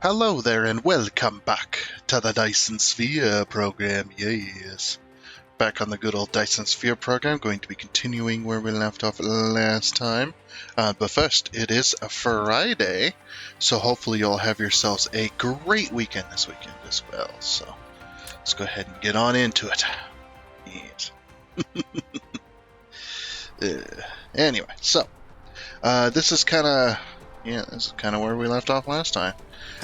Hello there and welcome back to the Dyson Sphere Program, yes. Back on the good old Dyson Sphere Program, going to be continuing where we left off last time. But first, it is a Friday, so hopefully you'll have yourselves a great weekend this weekend as well. So, let's go ahead and get on into it. Yes. Anyway, so, this is kind of where we left off last time.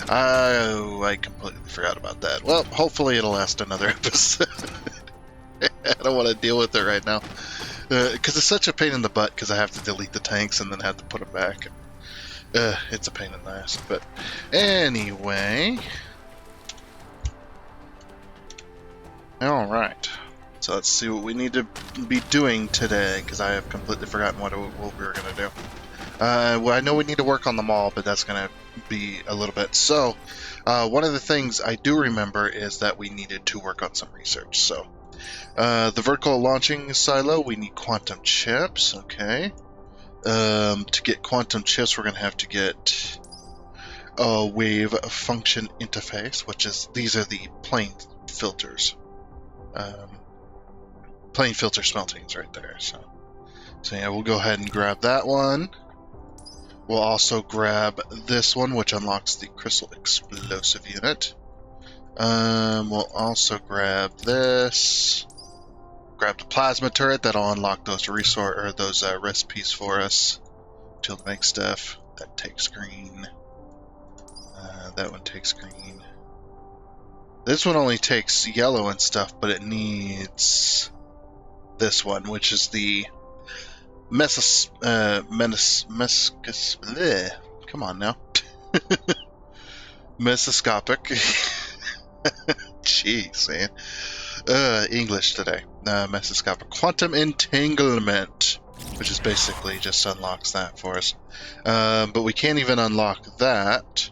I completely forgot about that. Well, hopefully it'll last another episode. I don't want to deal with it right now. Because it's such a pain in the butt, because I have to delete the tanks and then have to put them back. It's a pain in the ass. But anyway. Alright. So let's see what we need to be doing today, because I have completely forgotten what we were going to do. Well, I know we need to work on the mall, but that's going to be a little bit. So, one of the things I do remember is that we needed to work on some research. So, the vertical launching silo, we need quantum chips, okay. To get quantum chips, we're going to have to get a wave function interface, which is, these are the plane filters. Plane filter smeltings right there. So yeah, we'll go ahead and grab that one. We'll also grab this one, which unlocks the crystal explosive unit. We'll also grab this. Grab the plasma turret. That'll unlock those recipes for us to make stuff. That takes green. That one takes green. This one only takes yellow and stuff, but it needs this one, which is the come on now. Mesoscopic. Jeez, man. English today. Mesoscopic quantum entanglement, which is basically just unlocks that for us. But we can't even unlock that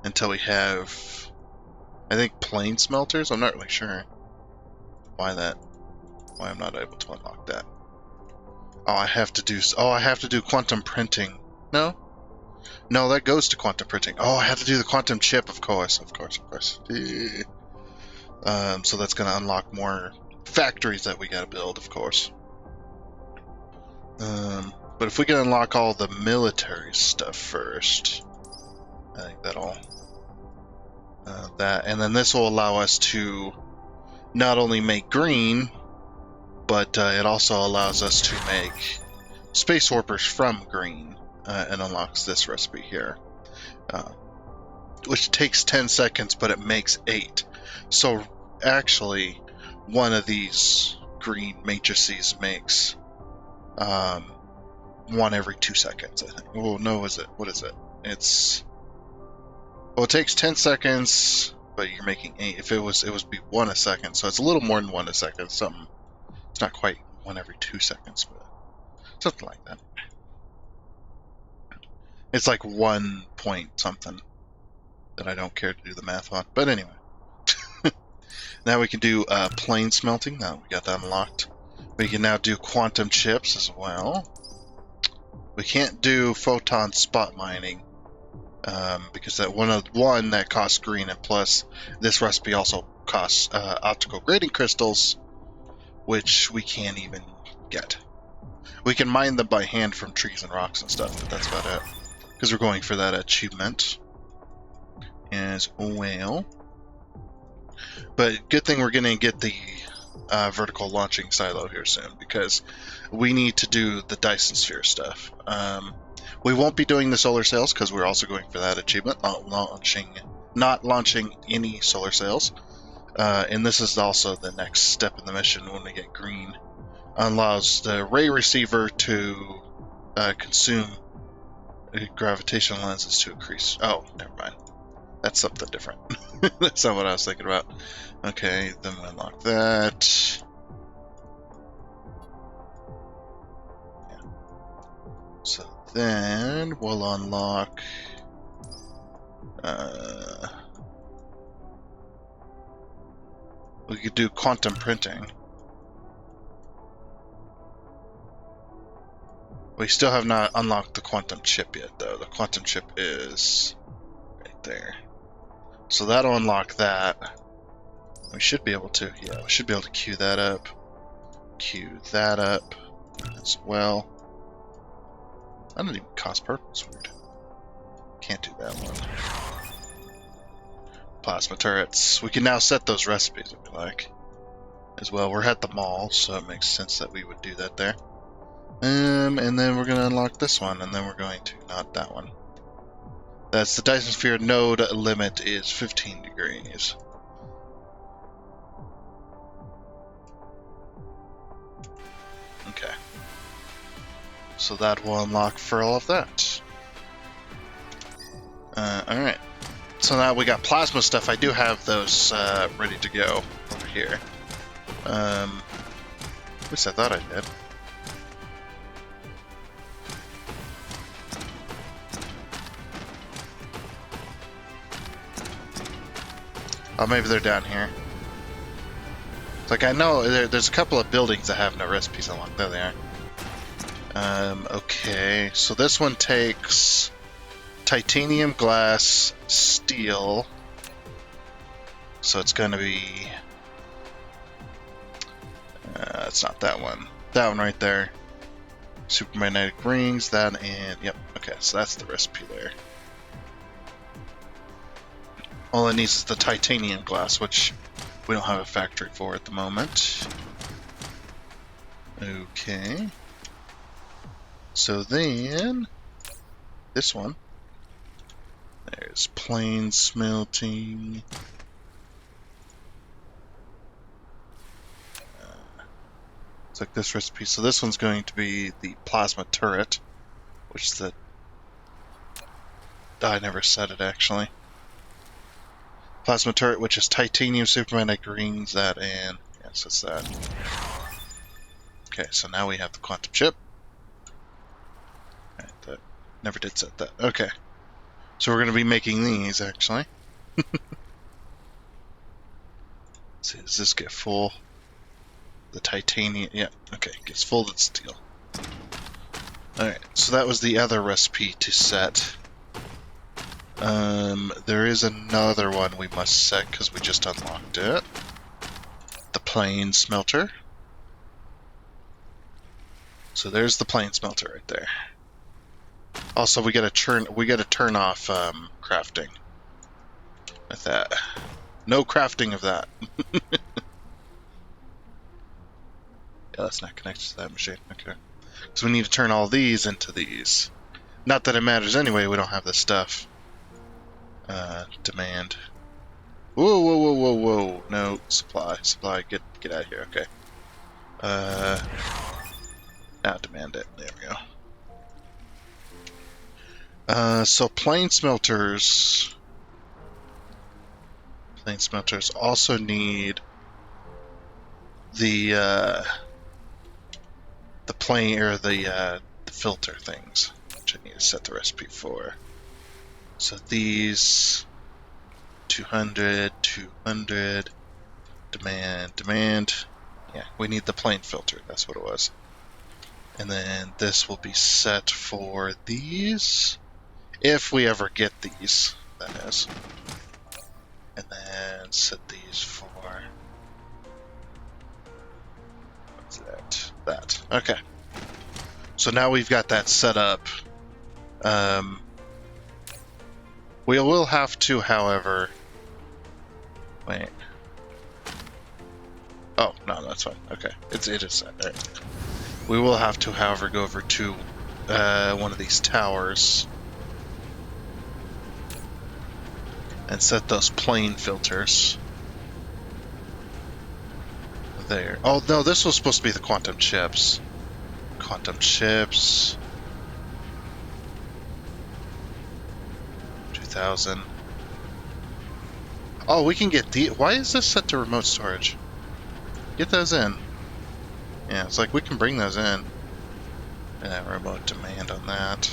until we have, I think, plane smelters. I'm not really sure why I'm not able to unlock that. I have to do quantum printing. No, that goes to quantum printing. I have to do the quantum chip, of course. So that's going to unlock more factories that we got to build, of course. But if we can unlock all the military stuff first, I think that'll and then this will allow us to not only make green, but it also allows us to make space warpers from green, and unlocks this recipe here, which takes 10 seconds, but it makes 8. So actually, one of these green matrices makes 1 every 2 seconds, I think. Oh, no, what is it? It takes 10 seconds, but you're making 8. If it would be 1 a second, so it's a little more than 1 a second. Something. It's not quite 1 every 2 seconds, but something like that. It's like 1 point something that I don't care to do the math on. But anyway. Now we can do plane smelting. Now we got that unlocked. We can now do quantum chips as well. We can't do photon spot mining, because that one that costs green, and plus this recipe also costs optical grading crystals, which we can't even get. We can mine them by hand from trees and rocks and stuff, but that's about it. Because we're going for that achievement as well. But good thing we're going to get the vertical launching silo here soon, because we need to do the Dyson Sphere stuff. We won't be doing the solar sails, because we're also going for that achievement, not launching any solar sails. And this is also the next step in the mission when we get green. Allows the ray receiver to consume gravitational lenses to increase. Oh, never mind. That's something different. That's not what I was thinking about. Okay, then we unlock that. Yeah. So then we'll unlock we could do quantum printing. We still have not unlocked the quantum chip yet, though. The quantum chip is right there. So that'll unlock that. We should be able to, yeah, we should be able to queue that up. Queue that up as well. That doesn't even cost purple. It's weird. Can't do that one. Plasma turrets. We can now set those recipes if we like. As well, we're at the mall, so it makes sense that we would do that there. And then we're going to unlock this one, and then we're going to not that one. That's the Dyson Sphere node limit is 15 degrees. Okay. So that will unlock for all of that. Alright. So now we got plasma stuff. I do have those ready to go over here. At least I thought I did. Oh, maybe they're down here. It's like, I know there's a couple of buildings that have no recipes unlocked. There they are. Okay, so this one takes titanium, glass, steel. So it's going to be... it's not that one. That one right there. Supermagnetic rings, that and... Yep, okay, so that's the recipe there. All it needs is the titanium glass, which we don't have a factory for at the moment. Okay. So then, this one. There's plain smelting. It's like this recipe. So this one's going to be the plasma turret, which is the... I never said it actually. Plasma turret, which is titanium, supermagnetic rings, that, and... Yes, it's that. Okay, so now we have the quantum chip. Right, that never did set that. Okay. So we're going to be making these, actually. Let's see, does this get full? The titanium... Yeah, okay, gets full with steel. Alright, so that was the other recipe to set. There is another one we must set because we just unlocked it. The plane smelter. So there's the plane smelter right there. Also, we gotta turn off crafting with that. No crafting of that. Yeah, that's not connected to that machine. Okay. So we need to turn all these into these. Not that it matters anyway. We don't have the stuff. Demand. Whoa, whoa, whoa, whoa, whoa. No, supply. Get out of here. Okay. Now demand it. There we go. So plane smelters also need the plane, or the filter things, which I need to set the recipe for. So these 200, demand. Yeah, we need the plane filter. That's what it was. And then this will be set for these, if we ever get these, that is. And then set these for... What's that? That. Okay. So now we've got that set up. We will have to, however... Wait. Oh, no, that's fine. Okay. It is set. All right. We will have to, however, go over to one of these towers and set those plane filters there. Oh, no, this was supposed to be the quantum chips. Quantum chips. 2000. Oh, we can get the... Why is this set to remote storage? Get those in. Yeah, it's like we can bring those in. Remote demand on that.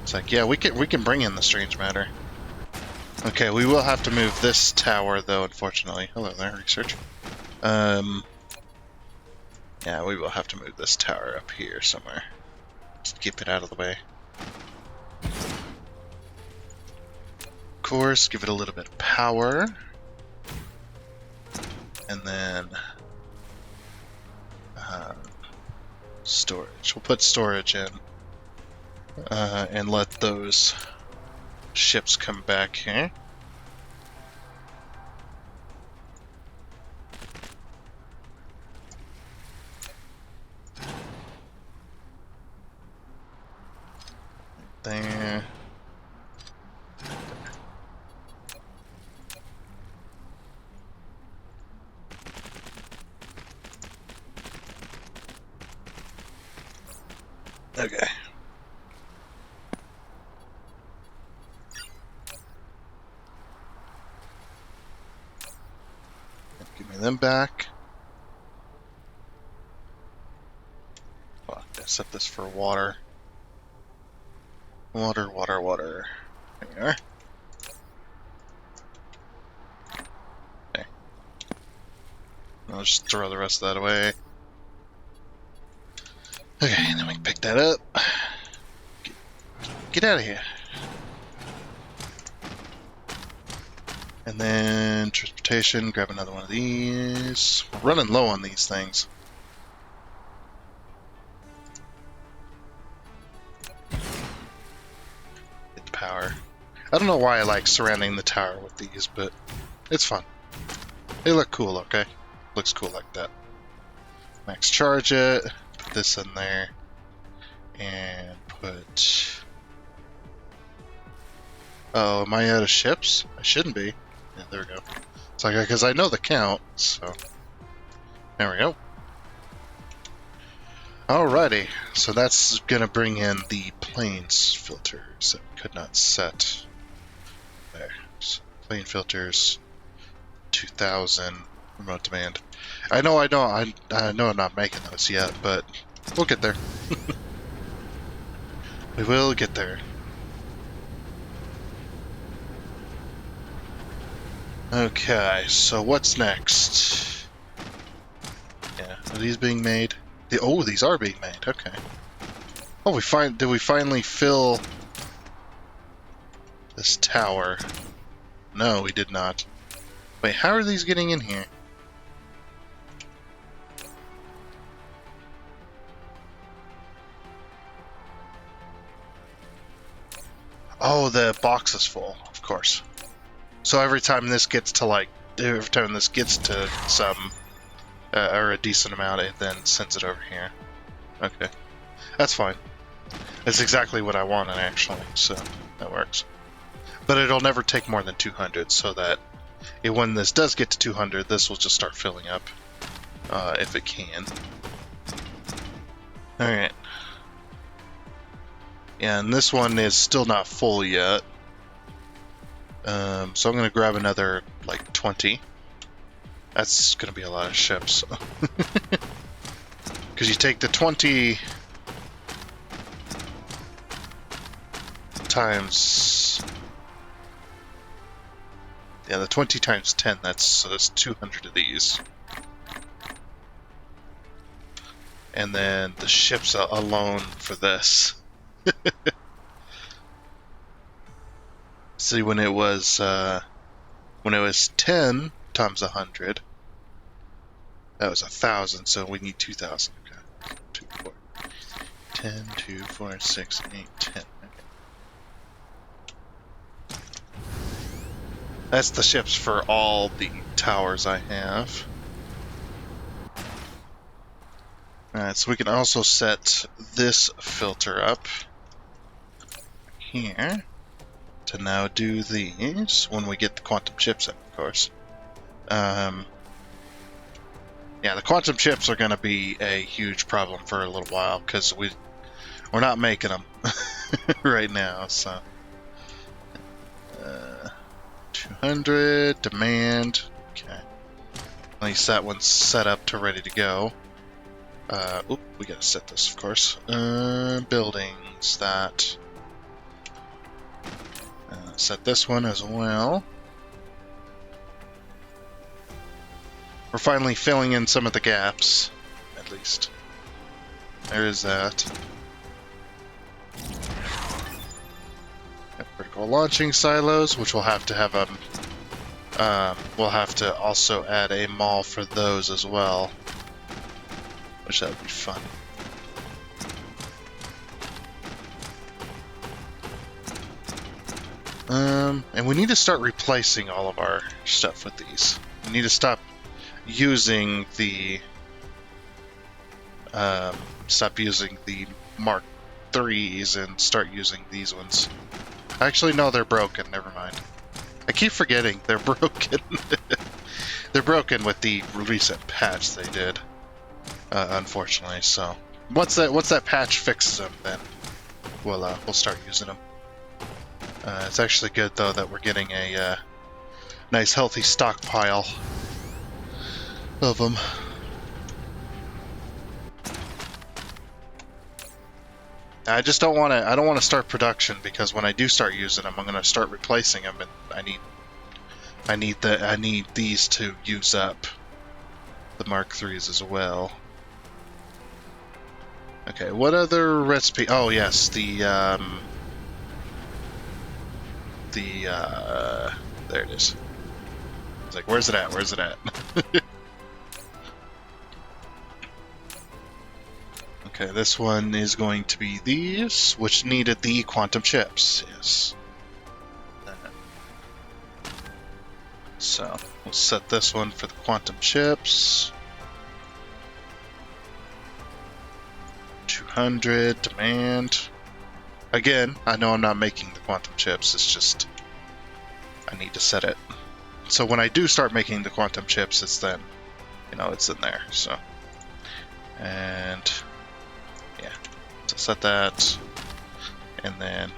It's like, yeah, we can bring in the strange matter. Okay, we will have to move this tower though, unfortunately. Hello there, research. Yeah, we will have to move this tower up here somewhere. Just keep it out of the way. Of course, give it a little bit of power. And then storage. We'll put storage in and let those ships come back here. There. Okay. Give me them back. Oh, I gotta set this for water. Water. There you are. Okay. I'll just throw the rest of that away. Okay, and then we can pick that up. Get out of here. And then transportation, grab another one of these. We're running low on these things. Get the power. I don't know why I like surrounding the tower with these, but it's fun. They look cool, okay? Looks cool like that. Max charge it. Put this in there. And put... Oh, am I out of ships? I shouldn't be. Yeah, there we go. It's like, because I know the count, so... There we go. Alrighty, so that's gonna bring in the planes filters that we could not set. There. So, plane filters, 2000, remote demand. I know I'm not making those yet, but we'll get there. We will get there. Okay, so what's next? Yeah, are these being made? Oh, these are being made. Okay. Oh, did we finally fill this tower? No, we did not. Wait, how are these getting in here? Oh, the box is full, of course. So every time this gets to some, or a decent amount, it then sends it over here. Okay. That's fine. That's exactly what I wanted, actually, so that works. But it'll never take more than 200, so that when this does get to 200, this will just start filling up, if it can. Alright. Yeah, and this one is still not full yet. So I'm going to grab another, 20. That's going to be a lot of ships. Because you take the 20 times... Yeah, the 20 times 10, that's 200 of these. And then the ships alone for this. See, when it was 10 times 100, that was 1,000, so we need 2,000. Okay. 2, 4, 10, 2, 4, 6, 8, 10. Okay. That's the ships for all the towers I have. Alright, so we can also set this filter up here to now do these when we get the quantum chips in, of course. Yeah, the quantum chips are going to be a huge problem for a little while because we're not making them right now. So 200 demand. Okay, at least that one's set up to ready to go. We gotta set this, of course. Buildings, that. Set this one as well. We're finally filling in some of the gaps, at least. There is that. vertical launching silos, which we'll have to have we'll have to also add a mall for those as well, which that would be fun. And we need to start replacing all of our stuff with these. We need to stop using the Mark IIIs and start using these ones. Actually, no, they're broken. Never mind. I keep forgetting they're broken. They're broken with the recent patch they did, unfortunately. So once that patch fixes them, then we'll start using them. It's actually good though that we're getting a nice healthy stockpile of them. I just don't want to. I don't want to start production because when I do start using them, I'm going to start replacing them, and I need these to use up the Mark IIIs as well. Okay, what other recipe? Oh yes, there it is. It's like, where's it at? Where's it at? Okay, this one is going to be these, which needed the quantum chips. Yes. So we'll set this one for the quantum chips. 200 demand. Again, I know I'm not making the quantum chips, it's just I need to set it. So when I do start making the quantum chips, it's then, it's in there. So, and yeah, so set that, and then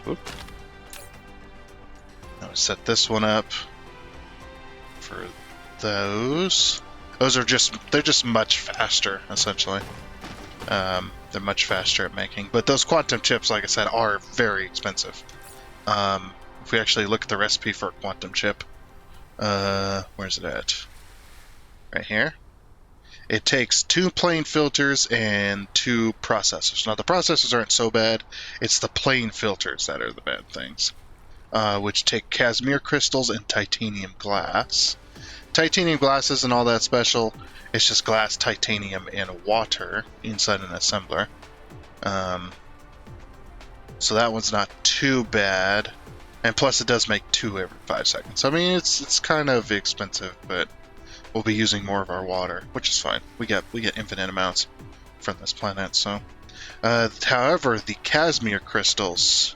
now set this one up for those. They're just much faster, essentially. They're much faster at making, but those quantum chips, like I said, are very expensive. If we actually look at the recipe for a quantum chip, where's it at? Right here. It takes 2 plane filters and 2 processors. Now the processors aren't so bad, it's the plane filters that are the bad things, which take Casimir crystals and titanium glass. Titanium glass isn't all that special. It's just glass, titanium, and water inside an assembler. So that one's not too bad. And plus it does make 2 every 5 seconds. I mean, it's kind of expensive, but we'll be using more of our water, which is fine. We get infinite amounts from this planet, so. However, the Casimir crystals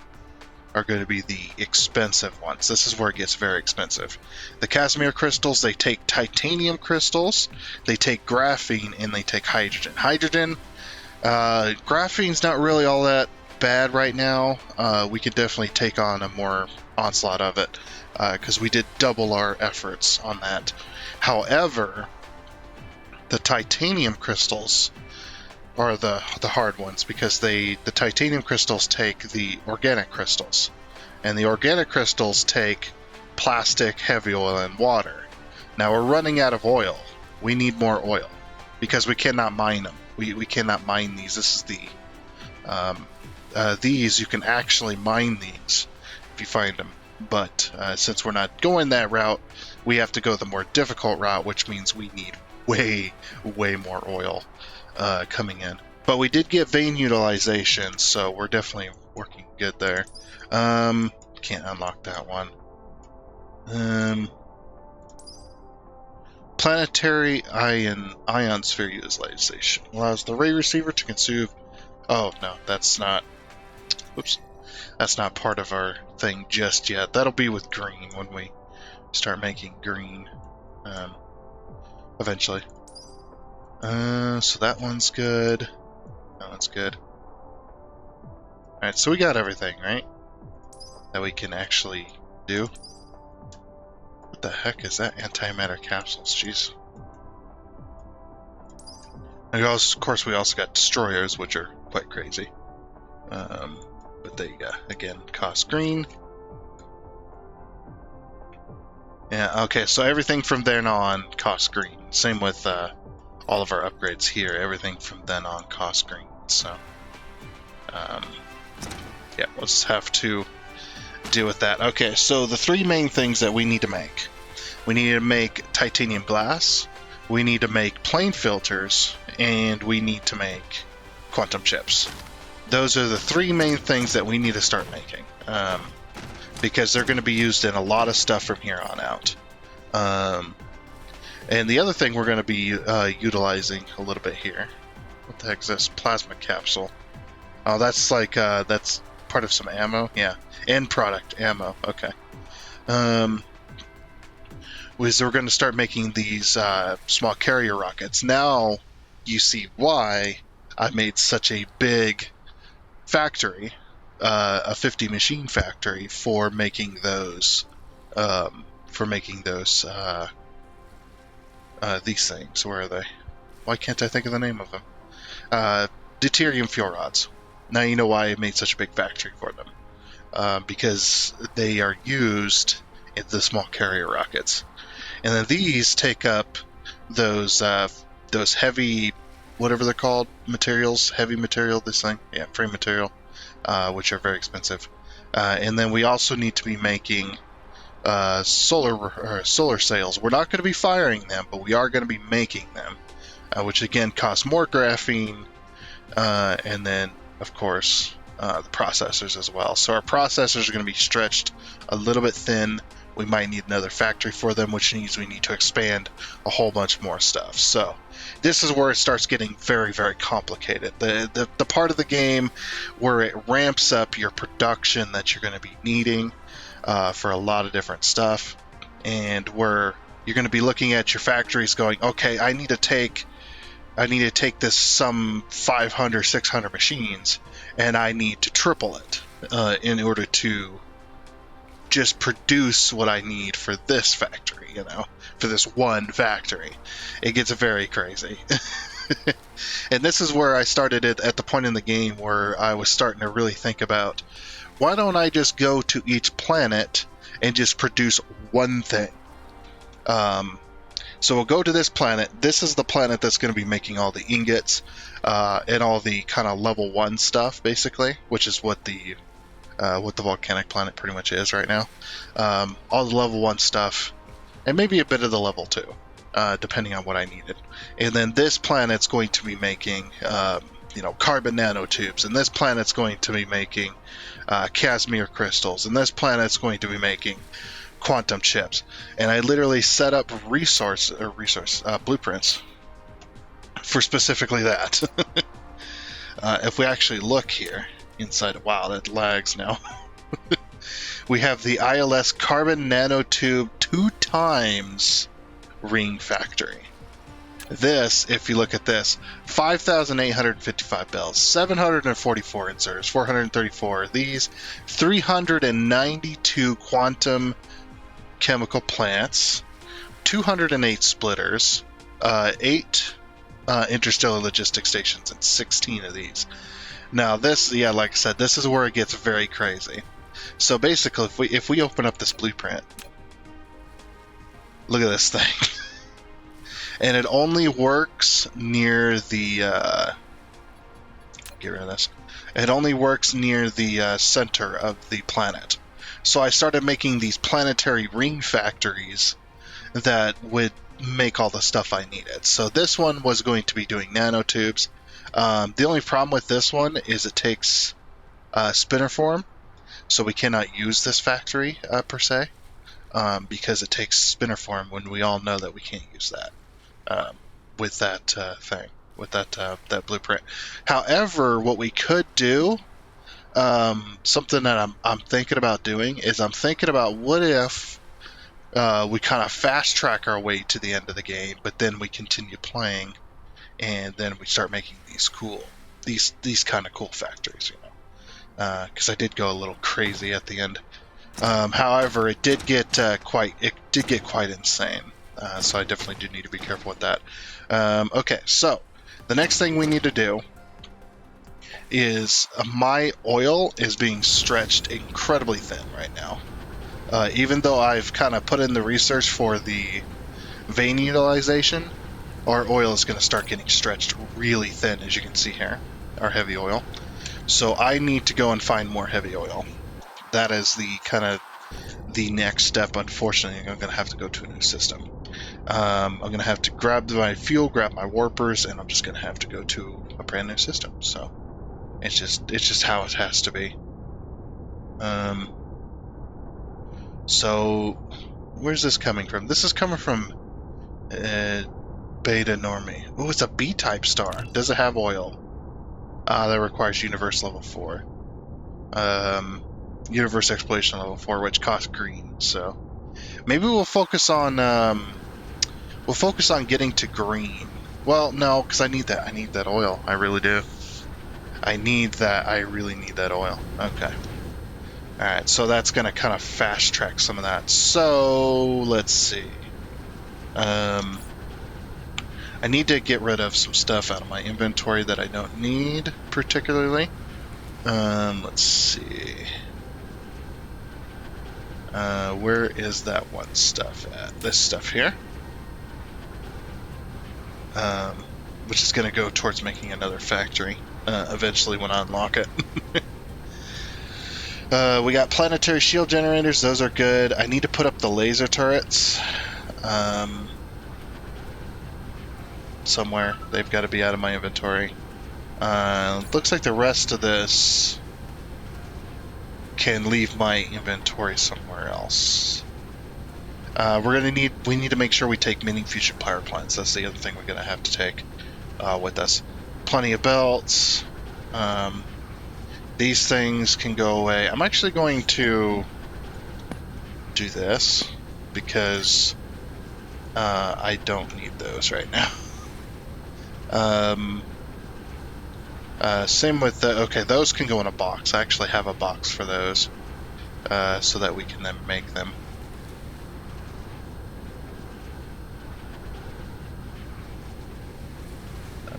are going to be the expensive ones. This is where it gets very expensive. The Casimir crystals, they take titanium crystals, they take graphene, and they take hydrogen. Graphene's not really all that bad right now. We could definitely take on a more onslaught of it, because we did double our efforts on that. However, the titanium crystals are the hard ones, because the titanium crystals take the organic crystals, and the organic crystals take plastic, heavy oil, and water. Now we're running out of oil. We need more oil because we cannot mine them. We cannot mine these. This is these you can actually mine these if you find them, but since we're not going that route, we have to go the more difficult route, which means we need way more oil coming in. But we did get vein utilization, so we're definitely working good there. Can't unlock that one. Planetary ion sphere utilization allows the ray receiver to consume. Oh no, that's not. Whoops, that's not part of our thing just yet. That'll be with green when we start making green eventually. So that one's good. That one's good. Alright, so we got everything, right? That we can actually do. What the heck is that? Antimatter capsules, jeez. And of course, we also got destroyers, which are quite crazy. But there you go. Again, cost green. Yeah, okay, so everything from then on costs green. Same with all of our upgrades here. Everything from then on costs green. So, yeah, we'll just have to deal with that. Okay, so the three main things that we need to make. We need to make titanium glass, we need to make plane filters, and we need to make quantum chips. Those are the three main things that we need to start making, because they're going to be used in a lot of stuff from here on out. And the other thing we're going to be utilizing a little bit here. What the heck is this? Plasma capsule. Oh, that's like, that's part of some ammo? Yeah. End product, ammo. Okay. Was we're going to start making these small carrier rockets. Now you see why I made such a big factory, a 50 machine factory for making those, these things. Where are they? Why can't I think of the name of them? Deuterium fuel rods. Now you know why I made such a big factory for them. Because they are used in the small carrier rockets. And then these take up those heavy, whatever they're called, materials, heavy material, this thing, yeah, frame material, which are very expensive. And then we also need to be making solar sails. We're not going to be firing them, but we are going to be making them, which again costs more graphene, and then of course the processors as well. So our processors are going to be stretched a little bit thin. We might need another factory for them, which means we need to expand a whole bunch more stuff. So this is where it starts getting very, very complicated. The part of the game where it ramps up your production that you're going to be needing for a lot of different stuff, and where you're going to be looking at your factories going, okay, I need to take this some 500, 600 machines, and I need to triple it in order to just produce what I need for this factory, for this one factory. It gets very crazy. And this is where I started it at the point in the game where I was starting to really think about, why don't I just go to each planet and just produce one thing? So we'll go to this planet. This is the planet that's going to be making all the ingots and all the kind of level 1 stuff, basically, which is what the volcanic planet pretty much is right now. All the level 1 stuff, and maybe a bit of the level 2, depending on what I needed. And then this planet's going to be making, carbon nanotubes, and this planet's going to be making Casimir crystals, and this planet's going to be making quantum chips. And I literally set up blueprints for specifically that. If we actually look here inside, wow, that lags now. We have the ILS carbon nanotube 2 times ring factory. This, if you look at this, 5,855 bells, 744 inserters, 434 of these, 392 quantum chemical plants, 208 splitters, 8 interstellar logistics stations, and 16 of these. Now this, yeah, like I said, this is where it gets very crazy. So basically, if we open up this blueprint, look at this thing. And it only works near the, get rid of this. It only works near the center of the planet. So I started making these planetary ring factories that would make all the stuff I needed. So this one was going to be doing nanotubes. The only problem with this one is it takes spinner form, so we cannot use this factory per se, because it takes spinner form when we all know that we can't use that with that thing, with that blueprint. However, what we could do, something that I'm thinking about doing is I'm thinking about what if we kind of fast track our way to the end of the game, but then we continue playing, and then we start making these kind of cool factories, because I did go a little crazy at the end. However, it did get quite insane. So I definitely do need to be careful with that. Okay, so the next thing we need to do is my oil is being stretched incredibly thin right now. Even though I've kind of put in the research for the vein utilization, our oil is going to start getting stretched really thin, as you can see here, our heavy oil. So I need to go and find more heavy oil. that is the kind of the next step. Unfortunately, I'm going to have to go to a new system. I'm going to have to grab my fuel, grab my warpers, and I'm just going to have to go to a brand new system. So it's just how it has to be. So where's this coming from? This is coming from Beta Normie. Oh, it's a B-type star. Does it have oil? That requires universe level 4. Universe exploration level 4, which costs green. So maybe we'll focus on getting to green. Well, no, because I need that. I need that oil. I really do. I need that. I really need that oil. Okay. All right. So that's gonna kind of fast track some of that. So let's see. I need to get rid of some stuff out of my inventory that I don't need particularly. Let's see. Where is that one stuff at? This stuff here. Which is going to go towards making another factory eventually when I unlock it. We got planetary shield generators. Those are good. I need to put up the laser turrets. Somewhere. They've got to be out of my inventory. Looks like the rest of this can leave my inventory somewhere else. We need to make sure we take mini fusion power plants. That's the other thing we're going to have to take with us. Plenty of belts. These things can go away. I'm actually going to do this because I don't need those right now. Same with the, okay, those can go in a box. I actually have a box for those so that we can then make them.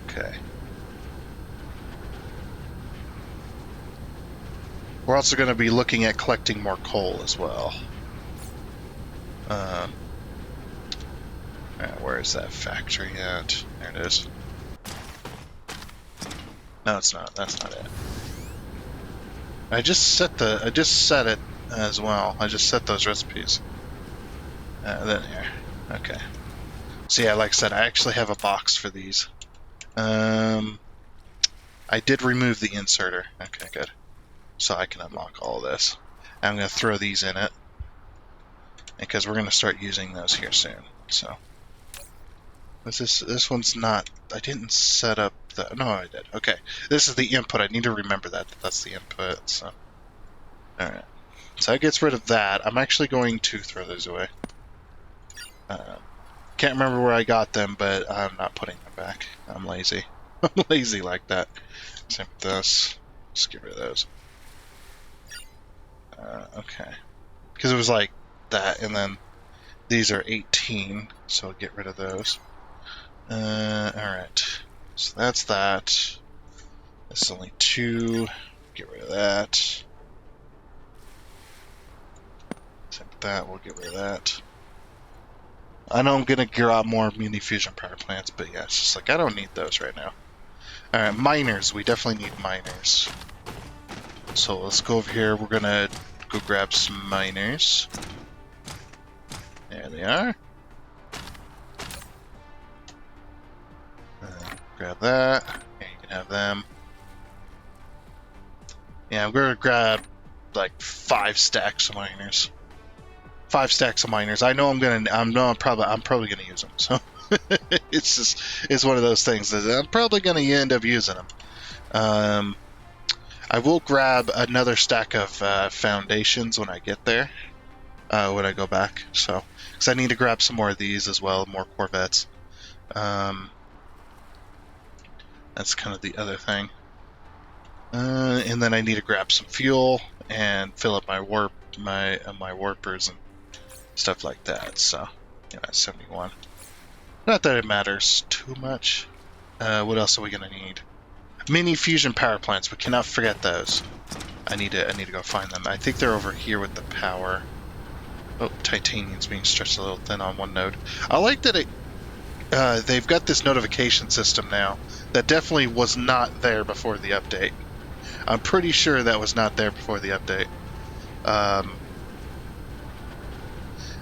Okay. We're also going to be looking at collecting more coal as well. Where is that factory at? There it is. No, it's not. That's not it. I just set it as well. I just set those recipes. Then here. Okay. So yeah, like I said, I actually have a box for these. I did remove the inserter. Okay, good. So I can unlock all of this. I'm going to throw these in it because we're going to start using those here soon. So this one's not. I didn't set up the. No, I did. Okay, this is the input. I need to remember that's the input. So all right. So that gets rid of that. I'm actually going to throw those away. Can't remember where I got them, but I'm not putting them back. I'm lazy. I'm lazy like that. Same with this. Just get rid of those. Okay. Because it was like that, and then these are 18, so I'll get rid of those. Alright. So that's that. This is only 2. Get rid of that. Same with that, we'll get rid of that. I know I'm gonna gear out more mini fusion power plants, but yeah, it's just like I don't need those right now. Alright, miners. We definitely need miners. So let's go over here. We're gonna go grab some miners. There they are. Grab that. Yeah, you can have them. Yeah, I'm gonna grab like 5 stacks of miners. 5 stacks of miners. I know I'm probably gonna use them. So it's one of those things that I'm probably gonna end up using them. I will grab another stack of foundations when I get there. When I go back, so because I need to grab some more of these as well, more Corvettes. That's kind of the other thing. And then I need to grab some fuel and fill up my warpers and stuff like that. So yeah, that's 71. Not that it matters too much. What else are we gonna need? Mini fusion power plants. We cannot forget those. I need to go find them. I think they're over here with the power. Oh, titanium's being stretched a little thin on one node. I like that they've got this notification system now that definitely was not there before the update. I'm pretty sure that was not there before the update. And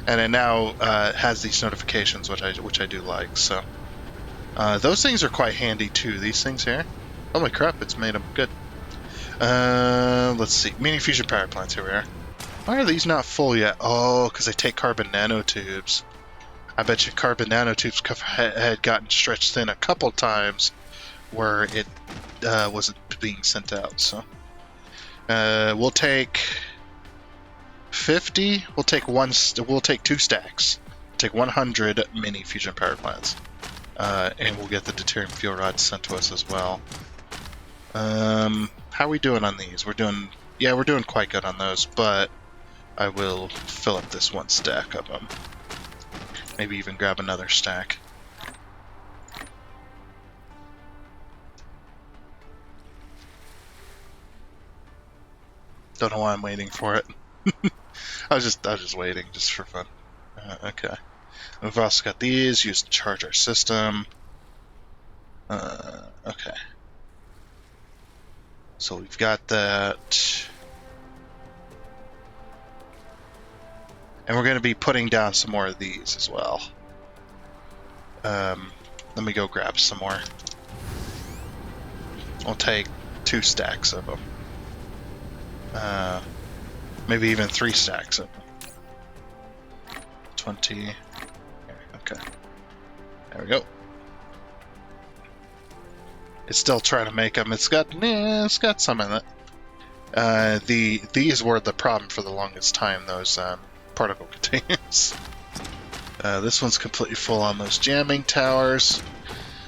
it now has these notifications, which I do like. So those things are quite handy too. These things here, holy crap, it's made them good. Let's see, mini fusion power plants. Here we are. Why are these not full yet? Oh, because they take carbon nanotubes. I bet you carbon nanotubes had gotten stretched thin a couple times where it wasn't being sent out. So we'll take 50. We'll take We'll take 2 stacks. Take 100 mini fusion power plants, and we'll get the deuterium fuel rods sent to us as well. How are we doing on these? We're doing quite good on those, but I will fill up this 1 stack of them. Maybe even grab another stack. Don't know why I'm waiting for it. I was just waiting, just for fun. Okay. We've also got these used to charge our system. Okay. So we've got that. And we're going to be putting down some more of these as well. Let me go grab some more. I'll take 2 stacks of them. Maybe even 3 stacks of them. 20. Okay. There we go. It's still trying to make them. It's got some in it. These were the problem for the longest time. Those particle containers. This one's completely full on those jamming towers.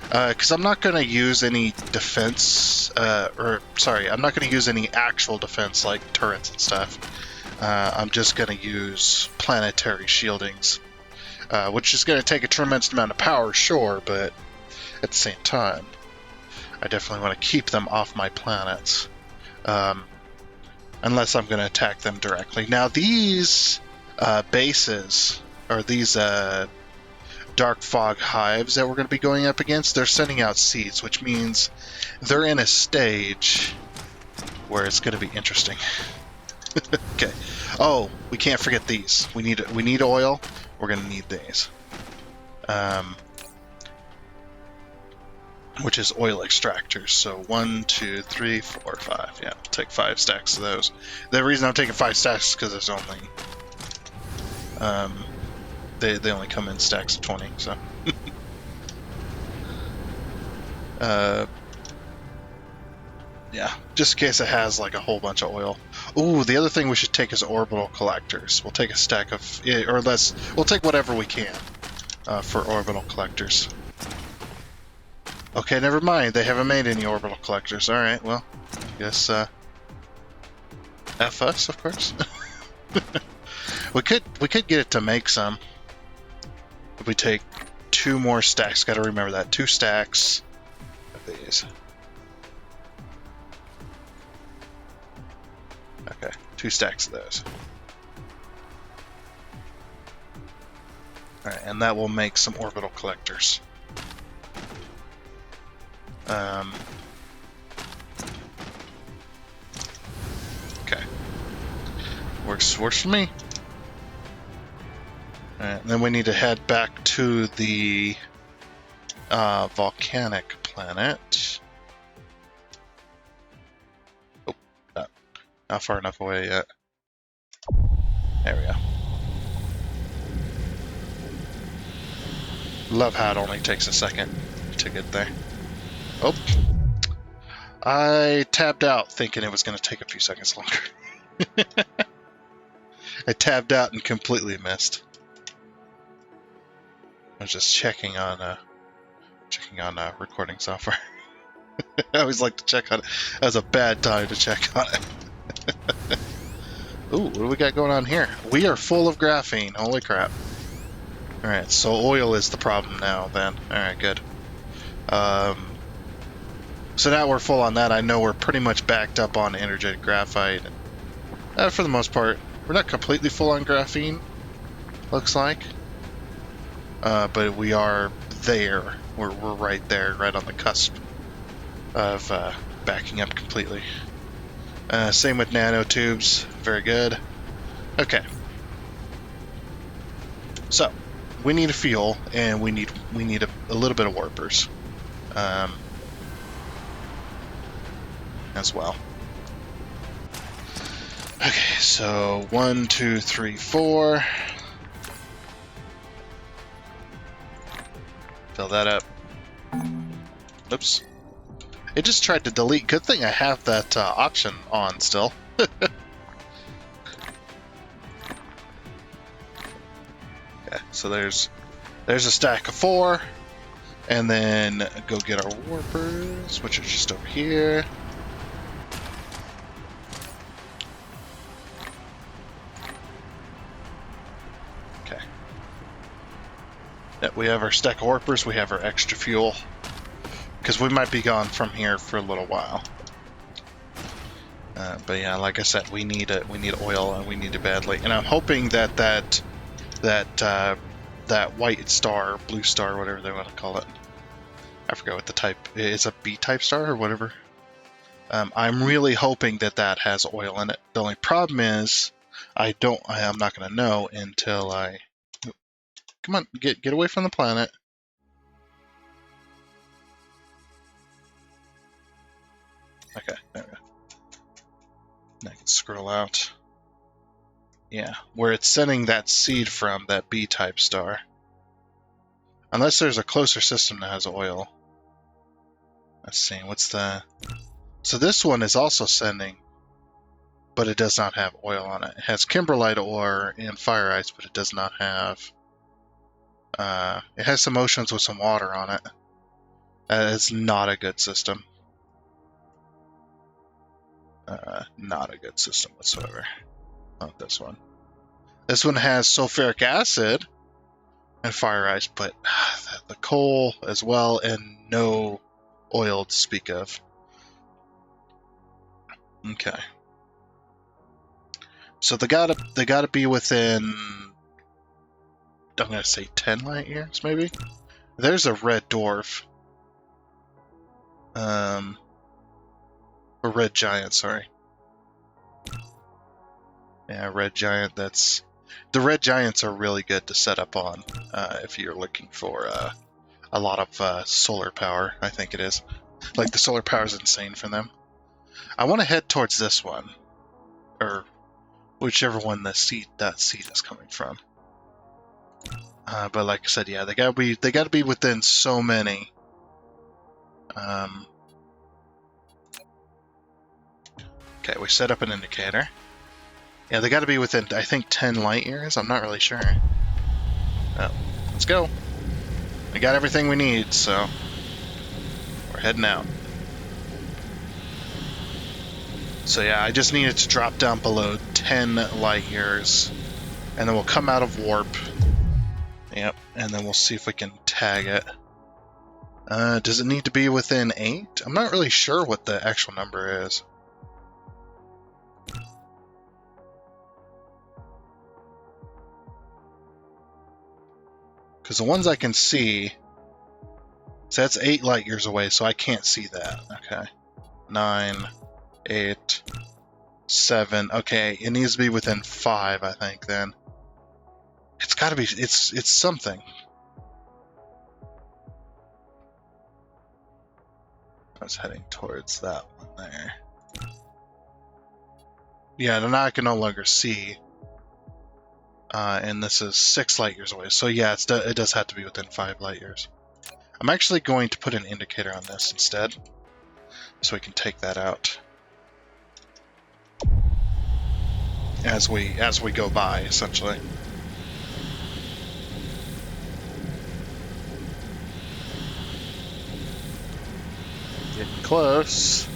Because I'm not going to use any defense, I'm not going to use any actual defense like turrets and stuff. I'm just going to use planetary shieldings, which is going to take a tremendous amount of power, sure, but at the same time, I definitely want to keep them off my planets, unless I'm going to attack them directly. Now, these bases, or these dark fog hives that we're going to be going up against, they're sending out seeds, which means they're in a stage where it's going to be interesting. Okay. Oh, we can't forget these. We need oil. We're going to need these. Which is oil extractors. So 1, 2, 3, 4, 5. Yeah, I'll take 5 stacks of those. The reason I'm taking 5 stacks is because there's only they only come in stacks of 20, so. Yeah, just in case it has like a whole bunch of oil. Ooh, the other thing we should take is orbital collectors. We'll take a stack of, or less. We'll take whatever we can for orbital collectors. Okay, never mind. They haven't made any orbital collectors. All right, well, I guess F us, of course. we could get it to make some. If we take 2 more stacks, got to remember that 2 stacks of these. Okay, 2 stacks of those. Alright, and that will make some orbital collectors. Okay. Works for me. Alright, and then we need to head back to the volcanic planet. Oh, not far enough away yet. There we go. Love how it only takes a second to get there. Oh, I tabbed out thinking it was going to take a few seconds longer. I tabbed out and completely missed. I was just checking on recording software. I always like to check on it. That was a bad time to check on it. Ooh, what do we got going on here? We are full of graphene. Holy crap. Alright, so oil is the problem now then. Alright, good. So now we're full on that. I know we're pretty much backed up on energetic graphite. For the most part. We're not completely full on graphene, looks like. But we are there. We're right there, right on the cusp of backing up completely. Same with nanotubes. Very good. Okay. So, we need a fuel, and we need a little bit of warpers, as well. Okay, so 1, 2, 3, 4. Fill that up. Oops. It just tried to delete. Good thing I have that option on still. Okay, so there's a stack of 4, and then go get our warpers, which are just over here. Okay. Yep, we have our stack of warpers. We have our extra fuel, because we might be gone from here for a little while. But yeah, like I said, we need oil, and we need it badly. And I'm hoping that white star, blue star, whatever they want to call it. I forget what the type is. A B-type star or whatever. I'm really hoping that has oil in it. The only problem is I'm not going to know until I... Come on, get away from the planet. Okay, there we go. I can scroll out. Yeah, where it's sending that seed from, that B-type star. Unless there's a closer system that has oil. Let's see, what's the... So this one is also sending, but it does not have oil on it. It has kimberlite ore and fire ice, but it does not have... it has some oceans with some water on it. It's not a good system. Not a good system whatsoever. Not this one. This one has sulfuric acid and fire ice, but the coal as well, and no oil to speak of. Okay. So they gotta be within, I'm gonna say 10 light years, maybe. There's a red dwarf. A red giant, sorry. Yeah, red giant. The red giants are really good to set up on if you're looking for a lot of solar power. I think it is. Like, the solar power is insane for them. I want to head towards this one, or whichever one that seed is coming from. But like I said, yeah, they gotta be within so many. Okay, we set up an indicator. Yeah, they gotta be within, I think, 10 light years. I'm not really sure. Oh, let's go. We got everything we need, so we're heading out. So yeah, I just needed to drop down below 10 light years, and then we'll come out of warp. Yep, and then we'll see if we can tag it. Does it need to be within 8? I'm not really sure what the actual number is. Because the ones I can see, so that's 8 light years away, so I can't see that. Okay. 9, 8, 7. Okay, it needs to be within 5, I think, then. It's gotta be, it's something. I was heading towards that one there. Yeah, now I can no longer see. And this is 6 light years away. So yeah, it does have to be within 5 light years. I'm actually going to put an indicator on this instead, so we can take that out as we go by, essentially. Getting close.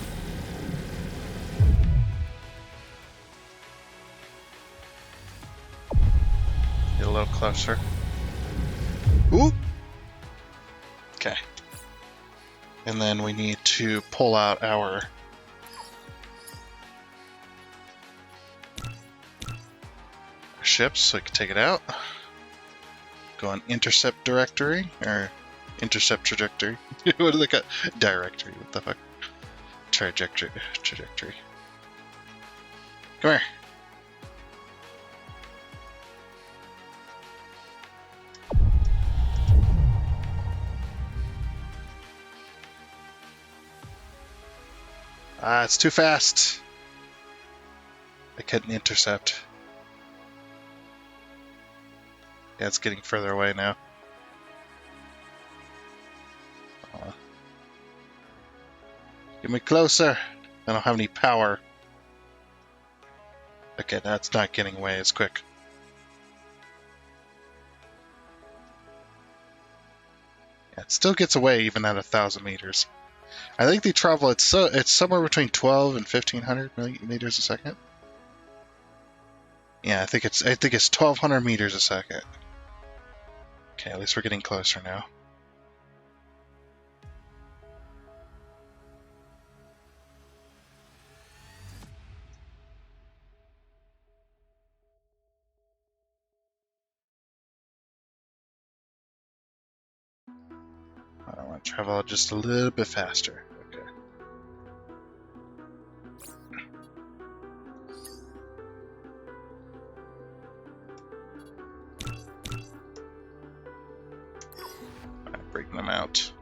Get a little closer. Ooh! Okay. And then we need to pull out our ships so we can take it out. Go on intercept directory, or intercept trajectory. What do they got? Directory, what the fuck? Trajectory. Come here. Ah, it's too fast. I couldn't intercept. Yeah, it's getting further away now. Get me closer. I don't have any power. Okay, that's not getting away as quick. Yeah, it still gets away even at 1,000 meters. I think they travel it's somewhere between 12 and 1,500 meters a second. Yeah, I think it's 1,200 meters a second. Okay, at least we're getting closer now. I want to travel just a little bit faster. Okay. I'm breaking them out.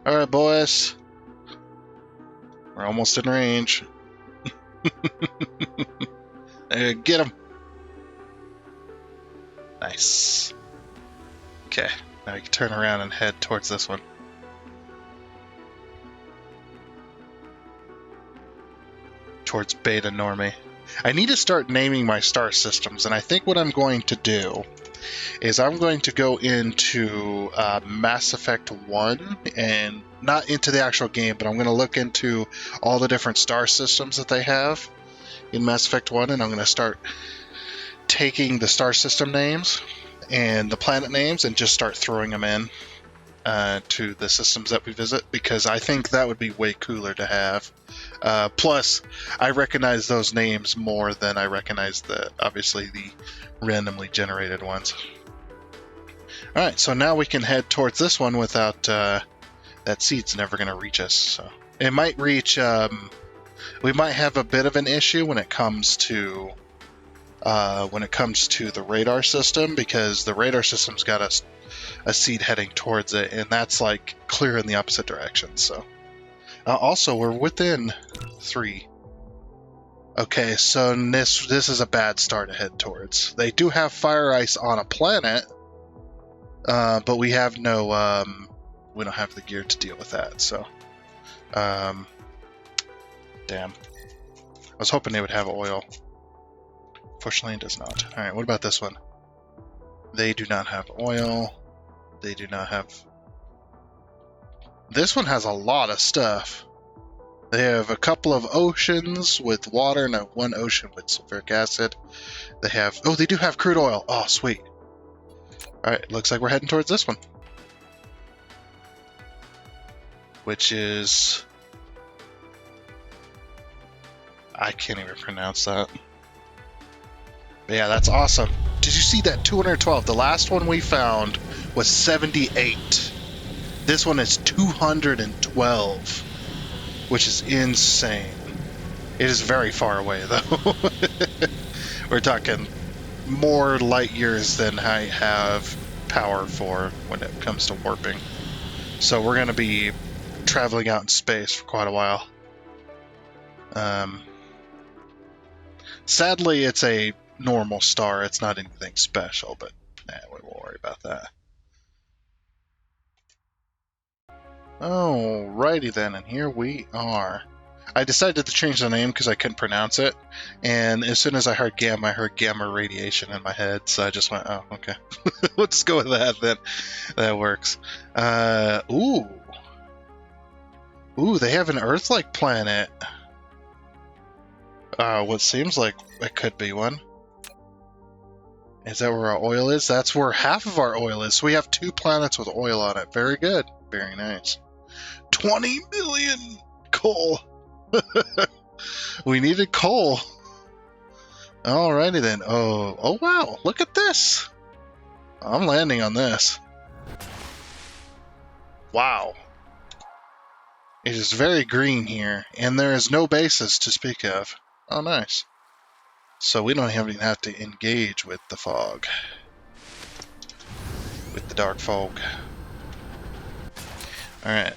Alright, boys. We're almost in range. Get him! Nice. Okay, now we can turn around and head towards this one. Towards Beta Normie. I need to start naming my star systems, and I think what I'm going to do is I'm going to go into Mass Effect 1, and not into the actual game, but I'm going to look into all the different star systems that they have in Mass Effect 1, and I'm going to start taking the star system names and the planet names and just start throwing them in to the systems that we visit, because I think that would be way cooler to have. Plus, I recognize those names more than I recognize obviously the randomly generated ones. Alright, so now we can head towards this one without that seed's never going to reach us. So it might reach, we might have a bit of an issue when it comes to the radar system, because the radar system's got a seed heading towards it, and that's like clear in the opposite direction. So also we're within 3. Okay, so this is a bad star to head towards. They do have fire ice on a planet, but we have no we don't have the gear to deal with that. So damn, I was hoping they would have oil. Fortunately, it does not. Alright, what about this one? They do not have oil. They do not have... This one has a lot of stuff. They have a couple of oceans with water and one ocean with sulfuric acid. They have... Oh, they do have crude oil. Oh, sweet. Alright, looks like we're heading towards this one. Which is... I can't even pronounce that. But yeah, that's awesome. Did you see that? 212. The last one we found was 78. This one is 212, which is insane. It is very far away, though. We're talking more light years than I have power for when it comes to warping. So we're going to be traveling out in space for quite a while. Sadly, it's a normal star. It's not anything special, but we won't worry about that. Alrighty then, and here we are. I decided to change the name because I couldn't pronounce it, and as soon as I heard gamma radiation in my head, so I just went, oh, okay. Let's go with that then. That works. Ooh, they have an Earth-like planet. What seems like it could be one. Is that where our oil is? That's where half of our oil is. So we have 2 planets with oil on it. Very good. Very nice. 20 million coal. We needed coal. Alrighty then. Oh wow. Look at this. I'm landing on this. Wow. It is very green here, and there is no bases to speak of. Oh, nice. So we don't even have to engage with the fog. With the dark fog. Alright.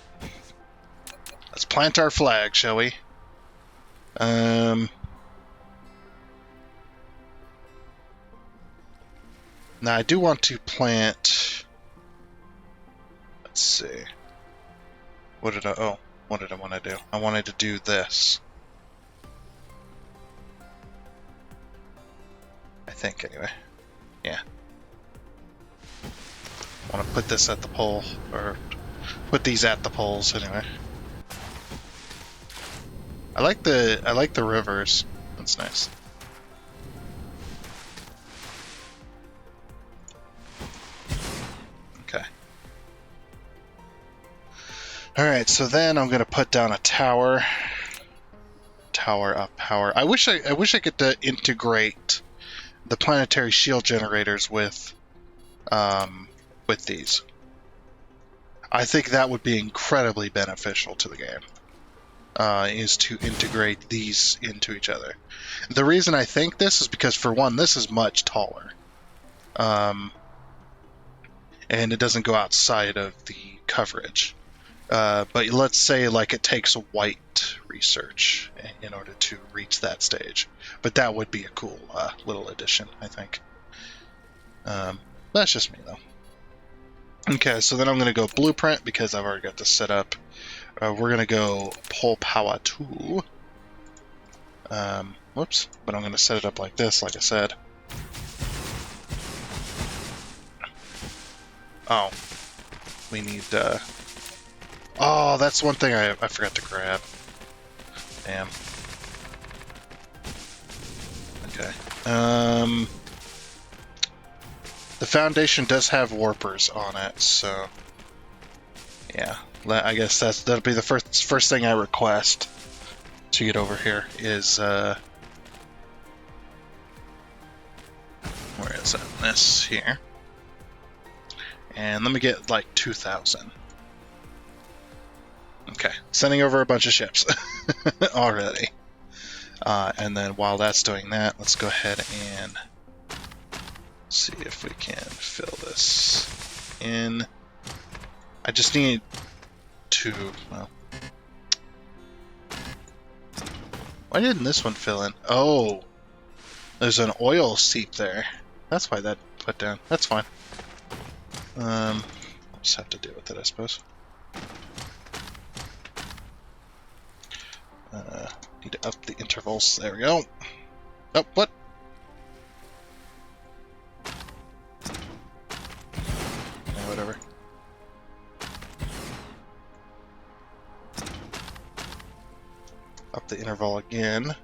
Let's plant our flag, shall we? Now I do want to plant. Let's see. What did I want to do? I wanted to do this. I think, anyway. Yeah. I want to put this at the pole, or put these at the poles, anyway. I like the rivers. That's nice. Okay. Alright, so then I'm gonna put down a tower. Tower up power. I wish I could integrate the planetary shield generators with these. I think that would be incredibly beneficial to the game. Is to integrate these into each other. The reason I think this is because, for one, this is much taller. And it doesn't go outside of the coverage. But let's say like it takes a white research in order to reach that stage. But that would be a cool little addition, I think. That's just me, though. Okay, so then I'm going to go blueprint because I've already got this set up. We're going to go pole power 2. Whoops. But I'm going to set it up like this, like I said. Oh. We need... Oh, that's one thing I forgot to grab. Damn. Okay. The foundation does have warpers on it, so... Yeah. I guess that'll be the first thing I request to get over here is, where is that? This here. And let me get, like, 2,000. Okay, sending over a bunch of ships already. And then while that's doing that, let's go ahead and see if we can fill this in. I just need to, well... Why didn't this one fill in? Oh! There's an oil seep there. That's why that put down. That's fine. I'll just have to deal with it, I suppose. Need to up the intervals. There we go. Oh, what? Yeah, whatever. Up the interval again. Get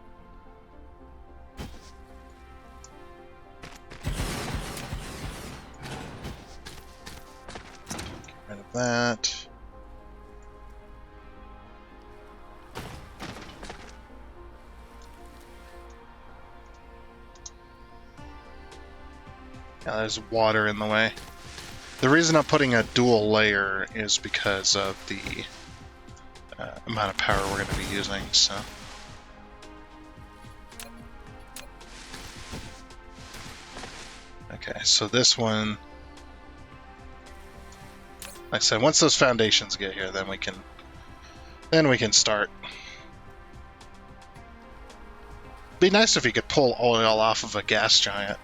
rid of that. Yeah, there's water in the way. The reason I'm putting a dual layer is because of the amount of power we're going to be using, so... Okay, so this one... Like I said, once those foundations get here, then we can start. Be nice if you could pull oil off of a gas giant.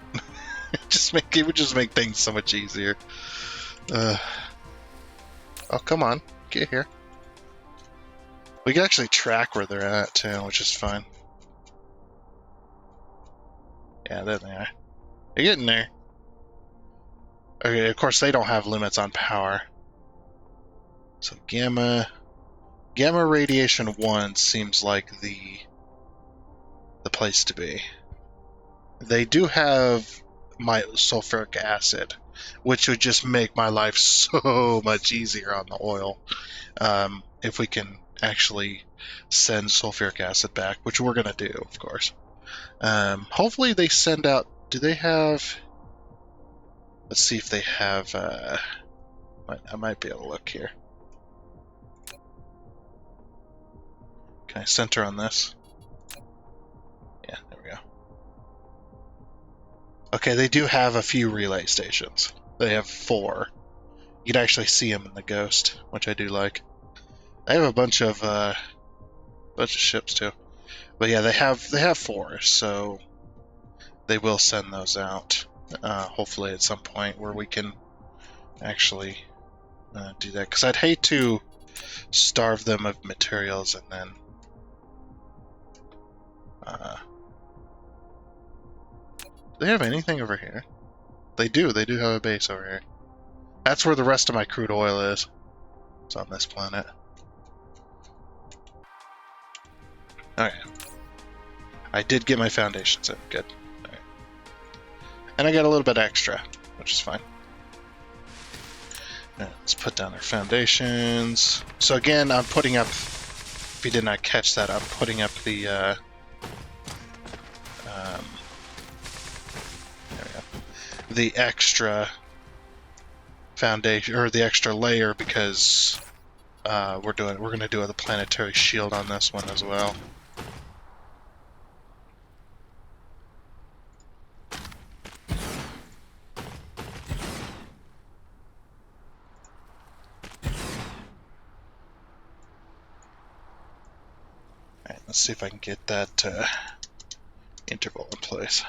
It would just make things so much easier. Oh, come on, get here. We can actually track where they're at too, which is fine. Yeah, there they are. They're getting there. Okay, of course they don't have limits on power. So gamma radiation 1 seems like the place to be. They do have my sulfuric acid, which would just make my life so much easier on the oil. If we can actually send sulfuric acid back, which we're gonna do, of course. Hopefully they send out... Do they have... Let's see if they have... I might be able to look here. Can I center on this? Yeah, there we go. Okay, they do have a few relay stations. They have 4. You can actually see them in the Ghost, which I do like. They have a bunch of ships too. But yeah, they have 4, so they will send those out. Hopefully at some point where we can actually do that. Because I'd hate to starve them of materials and then do they have anything over here? They do have a base over here. That's where the rest of my crude oil is. It's on this planet. Okay. I did get my foundations in. Good. Right. And I got a little bit extra, which is fine. Right, let's put down our foundations. So again, I'm putting up, if you did not catch that, I'm putting up the there we go, the extra foundation, or the extra layer, because we're going to do the planetary shield on this one as well. Alright, let's see if I can get that interval in place.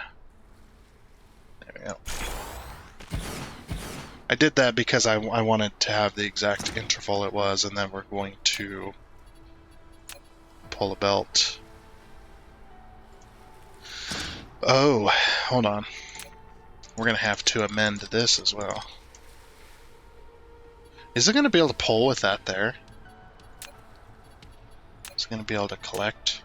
There we go. I did that because I wanted to have the exact interval it was, and then we're going to pull a belt. Oh, hold on. We're going to have to amend this as well. Is it going to be able to pull with that there? Is it going to be able to collect?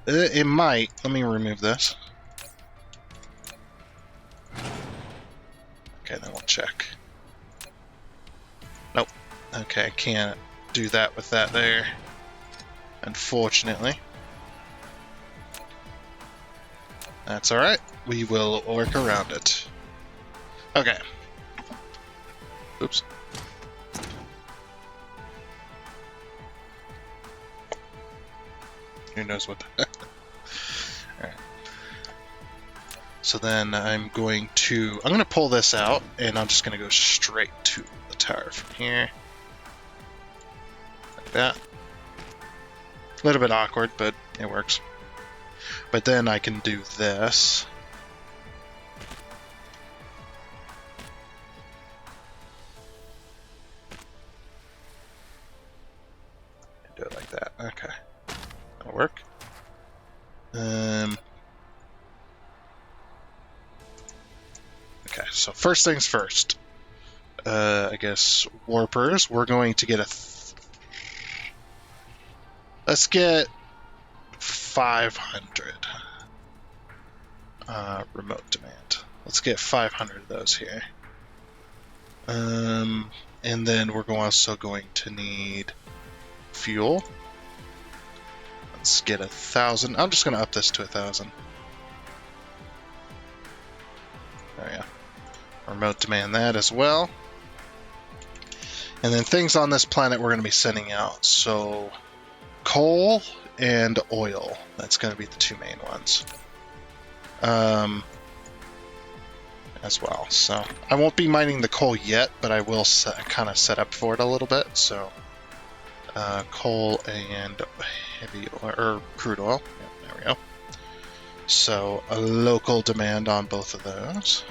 It might. Let me remove this. Okay, then we'll check. Nope. Okay, I can't do that with that there, unfortunately. That's alright. We will work around it. Okay. Oops. Who knows what the... Alright. So then I'm going to pull this out, and I'm just going to go straight to the tower from here. Like that. A little bit awkward, but it works. But then I can do this. Do it like that. Okay. That'll work. Okay, so first things first. I guess warpers. We're going to get let's get 500 remote demand. Let's get 500 of those here. And then we're also going to need fuel. Let's get 1,000. I'm just going to up this to 1,000. There we go. Remote demand that as well. And then things on this planet we're going to be sending out. So coal and oil. That's going to be the two main ones. As well. So I won't be mining the coal yet, but I will kind of set up for it a little bit. So coal and heavy oil, or crude oil. Yeah, there we go. So a local demand on both of those.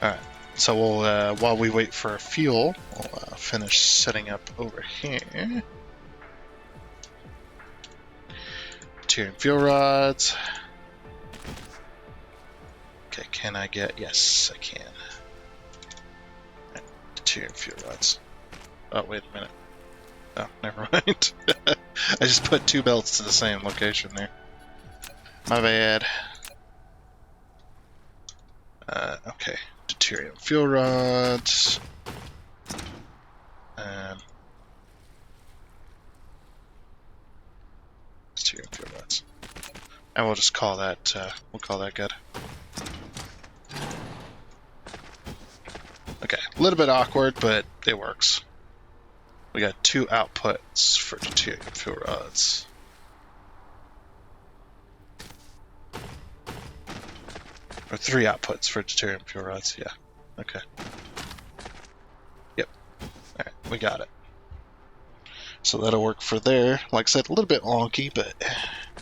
All right. So we'll while we wait for fuel, we'll finish setting up over here. Deuterium fuel rods. Okay, can I get? Yes, I can. Deuterium fuel rods. Oh, wait a minute. Oh, never mind. I just put two belts to the same location there. My bad. Okay. Deuterium fuel rods. Deuterium fuel rods. And we'll just call that, we'll call that good. Okay, a little bit awkward, but it works. We got 2 outputs for deuterium fuel rods. Or 3 outputs for deuterium fuel rods, yeah. Okay. We got it. So that'll work for there. Like I said, a little bit wonky, but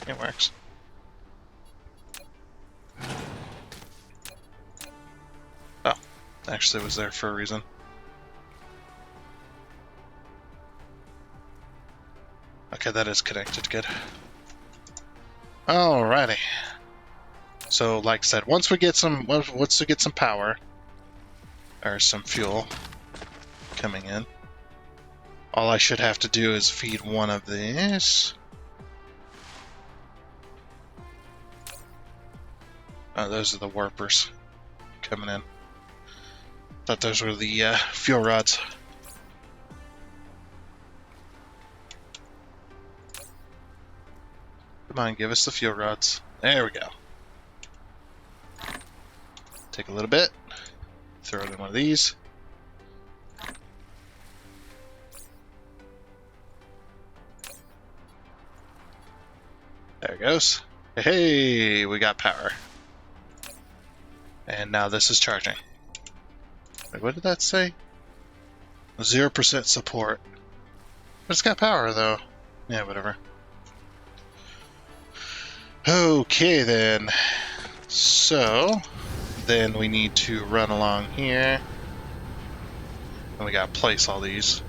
it works. Oh, actually it was there for a reason. Okay, that is connected, good. Alrighty. So, like I said, once we get some power, or some fuel coming in, all I should have to do is feed one of these. Oh, those are the warpers coming in. Thought those were the fuel rods. Come on, give us the fuel rods. There we go. Take a little bit. Throw it in one of these. There it goes. Hey, we got power. And now this is charging. Wait, what did that say? 0% support. But it's got power, though. Yeah, whatever. Okay, then. So, then we need to run along here. And we gotta place all these.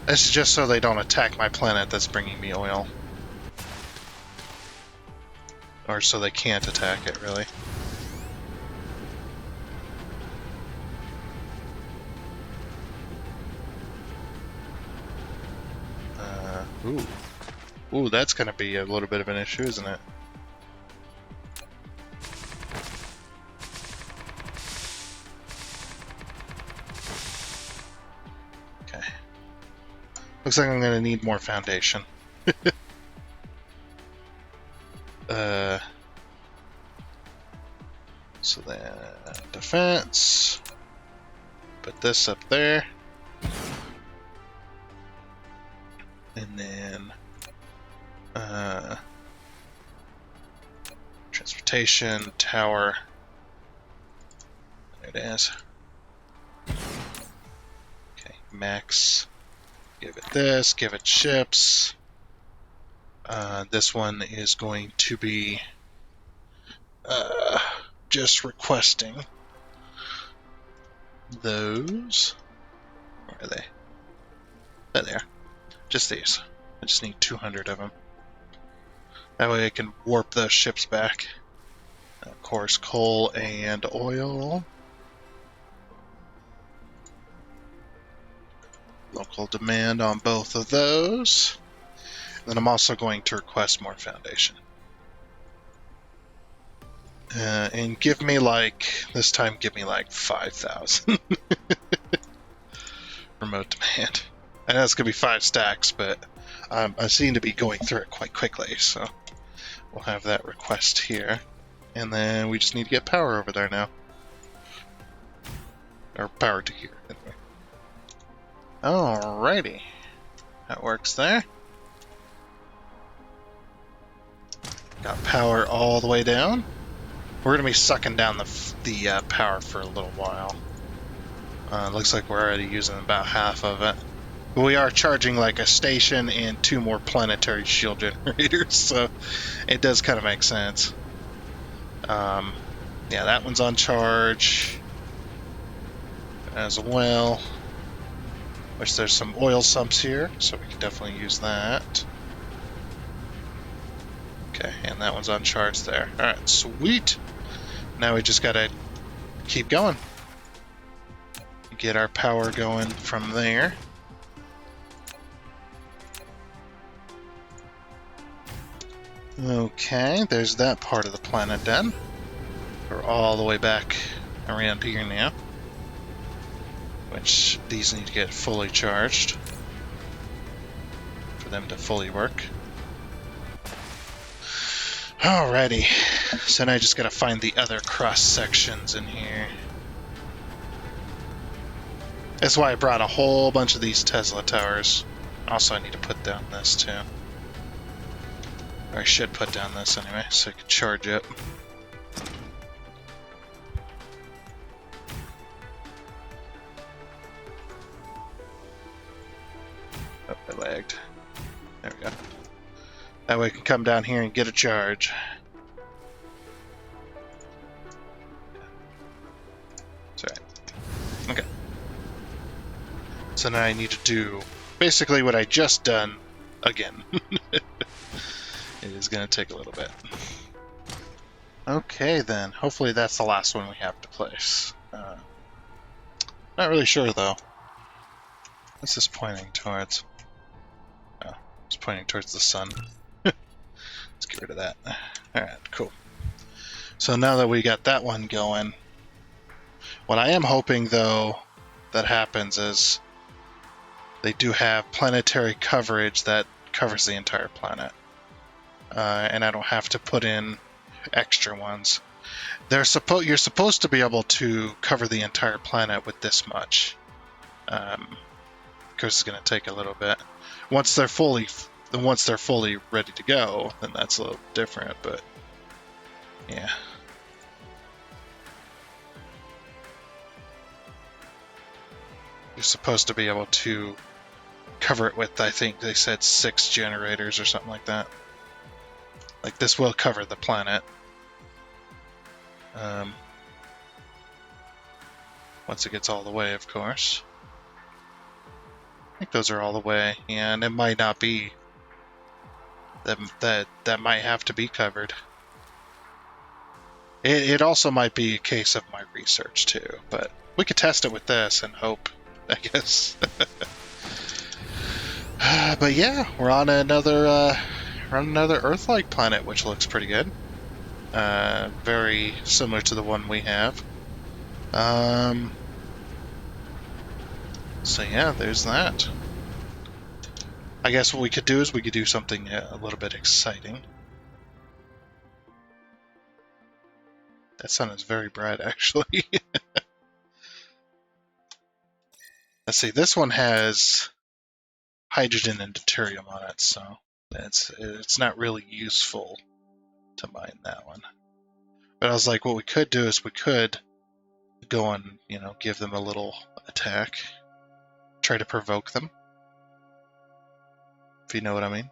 This is just so they don't attack my planet that's bringing me oil. Or so they can't attack it, really. Ooh, that's gonna be a little bit of an issue, isn't it? Okay. Looks like I'm gonna need more foundation. So then defense. Put this up there. And then transportation tower. There it is. Okay, max. Give it this, give it ships. This one is going to be just requesting those. Where are they? There they are. Just these. I just need 200 of them. That way I can warp those ships back. Of course, coal and oil. Local demand on both of those. Then I'm also going to request more foundation. And give me this time give me 5,000. Remote demand. I know it's going to be 5 stacks, but I seem to be going through it quite quickly, so we'll have that request here. And then we just need to get power over there now. Or power to here, anyway. Alrighty. That works there. Got power all the way down. We're going to be sucking down the power for a little while. Looks like we're already using about half of it. But we are charging a station and 2 more planetary shield generators, so it does kind of make sense. Yeah, that one's on charge as well. Which there's some oil sumps here, so we can definitely use that. Okay, and that one's on charge there. Alright, sweet! Now we just gotta keep going. Get our power going from there. Okay, there's that part of the planet done. We're all the way back around here now. Which these need to get fully charged for them to fully work. Alrighty, so now I just gotta find the other cross sections in here. That's why I brought a whole bunch of these Tesla towers. Also, I need to put down this too. Or I should put down this anyway, so I can charge it. There we go. That way we can come down here and get a charge. That's right. Okay. So now I need to do basically what I just done again. It is going to take a little bit. Okay, then. Hopefully that's the last one we have to place. Not really sure, though. What's this pointing towards? Oh, it's pointing towards the sun. Let's get rid of that. Alright, cool. So now that we got that one going, what I am hoping, though, that happens is they do have planetary coverage that covers the entire planet. And I don't have to put in extra ones. You're supposed to be able to cover the entire planet with this much. Of course, it's going to take a little bit. Once they're fully ready to go, then that's a little different. But yeah. You're supposed to be able to cover it with, I think they said 6 generators or something like that. Like, this will cover the planet. Once it gets all the way, of course. I think those are all the way, and it might not be. That might have to be covered. It also might be a case of my research too, but we could test it with this and hope, I guess. But yeah, we're on another Earth-like planet, which looks pretty good. Very similar to the one we have. So yeah, there's that. I guess what we could do is we could do something a little bit exciting. That sun is very bright, actually. Let's see, this one has hydrogen and deuterium on it, so it's not really useful to mine that one. But I was like, what we could do is we could go and, give them a little attack. Try to provoke them. If you know what I mean.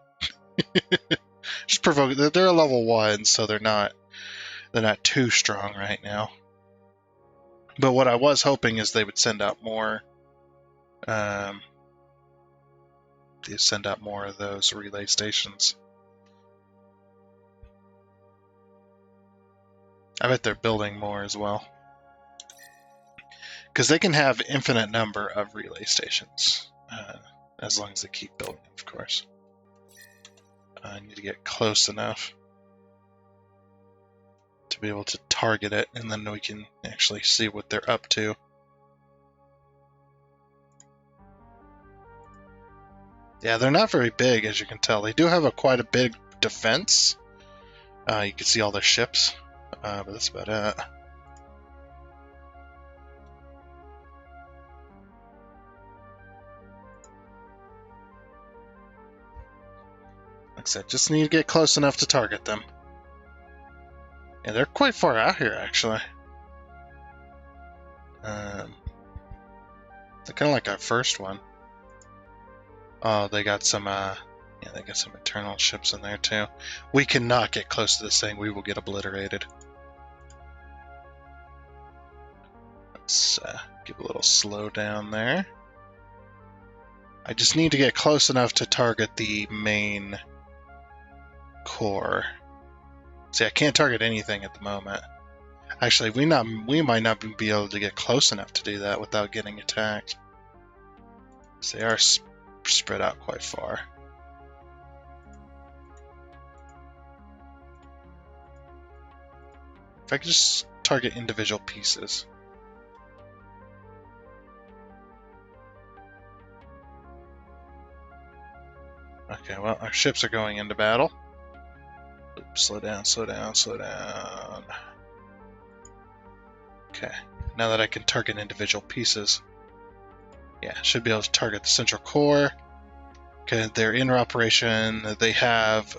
Just provoke. They're a level 1, so they're not too strong right now. But what I was hoping is they would send out more. They send out more of those relay stations. I bet they're building more as well. Because they can have infinite number of relay stations. As long as they keep building, of course. I need to get close enough to be able to target it, and then we can actually see what they're up to. Yeah, they're not very big, as you can tell. They do have quite a big defense. You can see all their ships, but that's about it. Like I said, just need to get close enough to target them. Yeah, they're quite far out here, actually. They're kind of like our first one. Oh, they got some, they got some internal ships in there, too. We cannot get close to this thing. We will get obliterated. Let's give a little slow down there. I just need to get close enough to target the main core. See, I can't target anything at the moment. Actually, we might not be able to get close enough to do that without getting attacked. So they are spread out quite far. If I could just target individual pieces. Okay, well, our ships are going into battle. Oops, slow down, slow down, slow down. Okay, now that I can target individual pieces. Yeah, should be able to target the central core. Okay, they're in operation. They have...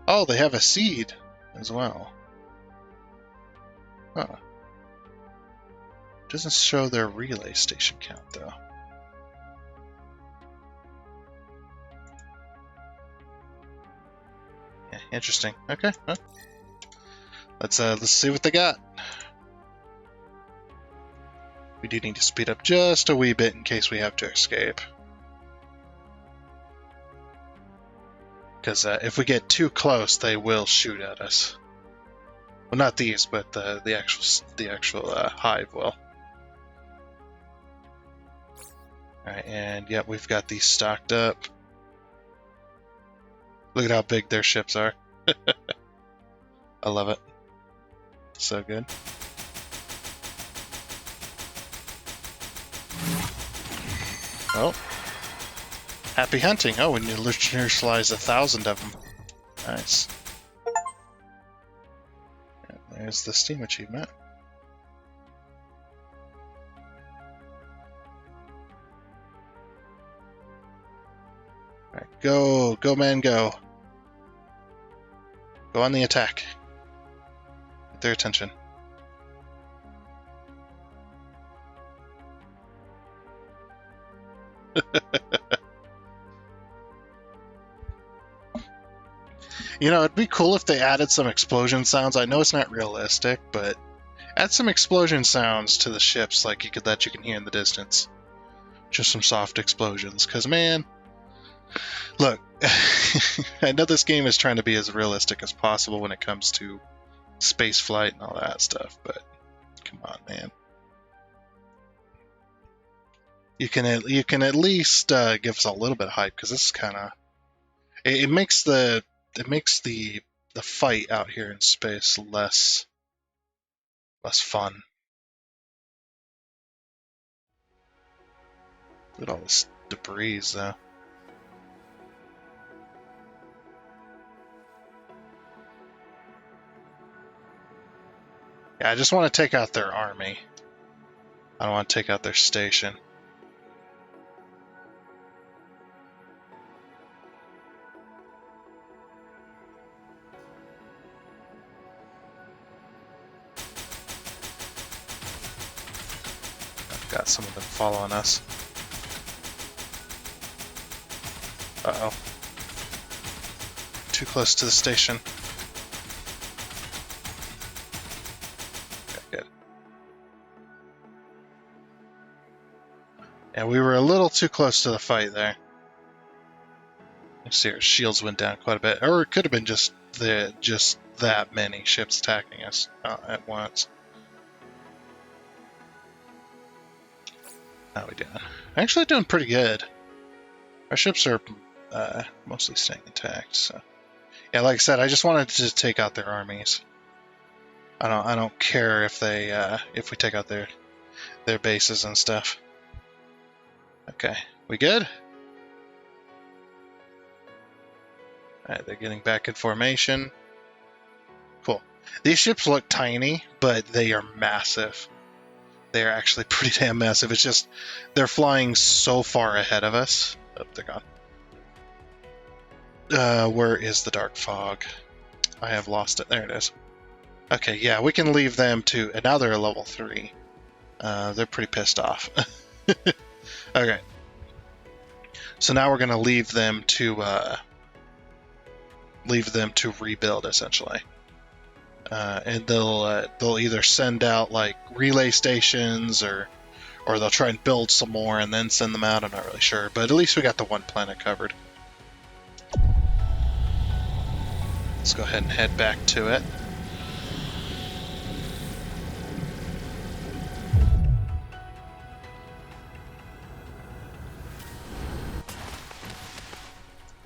Oh, they have a seed as well. Huh. Doesn't show their relay station count, though. interesting. Okay, well, let's see what they got. We do need to speed up just a wee bit in case we have to escape. Because if we get too close, they will shoot at us. Well, not these, but the actual hive will. All right, and yep, we've got these stocked up. Look at how big their ships are. I love it. So good. Oh. Happy hunting. Oh, and you neutralize 1,000 of them. Nice. And there's the Steam achievement. Alright, go! Go, man, go! Go on the attack. Get their attention. You know, it'd be cool if they added some explosion sounds. I know it's not realistic, but add some explosion sounds to the ships like that you can hear in the distance. Just some soft explosions, because man, look, I know this game is trying to be as realistic as possible when it comes to space flight and all that stuff, but come on, man. You can at least give us a little bit of hype, because this is kind of it makes the fight out here in space less fun. Look at all this debris, though. Yeah, I just want to take out their army. I don't want to take out their station. I've got some of them following us. Uh-oh. Too close to the station. Okay, good. Yeah, we were a little too close to the fight there. You see our shields went down quite a bit. Or it could have been just that many ships attacking us at once. How are we doing? Actually doing pretty good. Our ships are mostly staying intact, so yeah, like I said, I just wanted to take out their armies. I don't care if we take out their bases and stuff. Okay, we good? Alright, they're getting back in formation. Cool. These ships look tiny, but they are massive. They are actually pretty damn massive. It's just they're flying so far ahead of us. Oh, they're gone. Where is the dark fog? I have lost it. There it is. Okay, yeah, we can leave them to... And now they're a level 3. They're pretty pissed off. Okay. So now we're going to leave them to rebuild, essentially. And they'll either send out like relay stations or they'll try and build some more and then send them out. I'm not really sure, but at least we got the one planet covered. Let's go ahead and head back to it.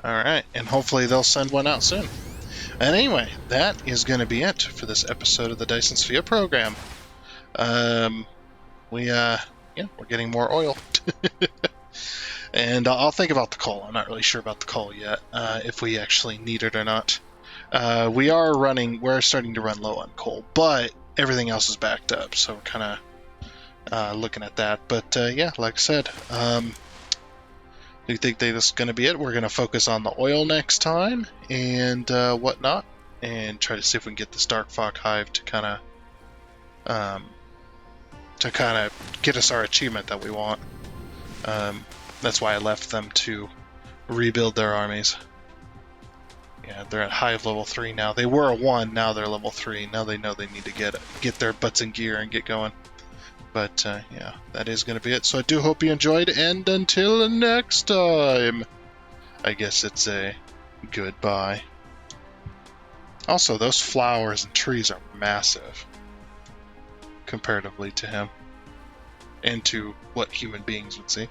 Alright, and hopefully they'll send one out soon. And anyway, that is going to be it for this episode of the Dyson Sphere Program. We're getting more oil. And I'll think about the coal. I'm not really sure about the coal yet, if we actually need it or not. We're starting to run low on coal, but everything else is backed up, so we're kind of looking at that. But yeah, like I said, do you think that's going to be it? We're going to focus on the oil next time and whatnot, and try to see if we can get this dark fog hive to kind of get us our achievement that we want. That's why I left them to rebuild their armies. Yeah, they're at high of level 3 now. They were a 1, now they're level 3. Now they know they need to get their butts in gear and get going. But yeah, that is going to be it. So I do hope you enjoyed, and until next time, I guess it's a goodbye. Also, those flowers and trees are massive comparatively to him and to what human beings would see.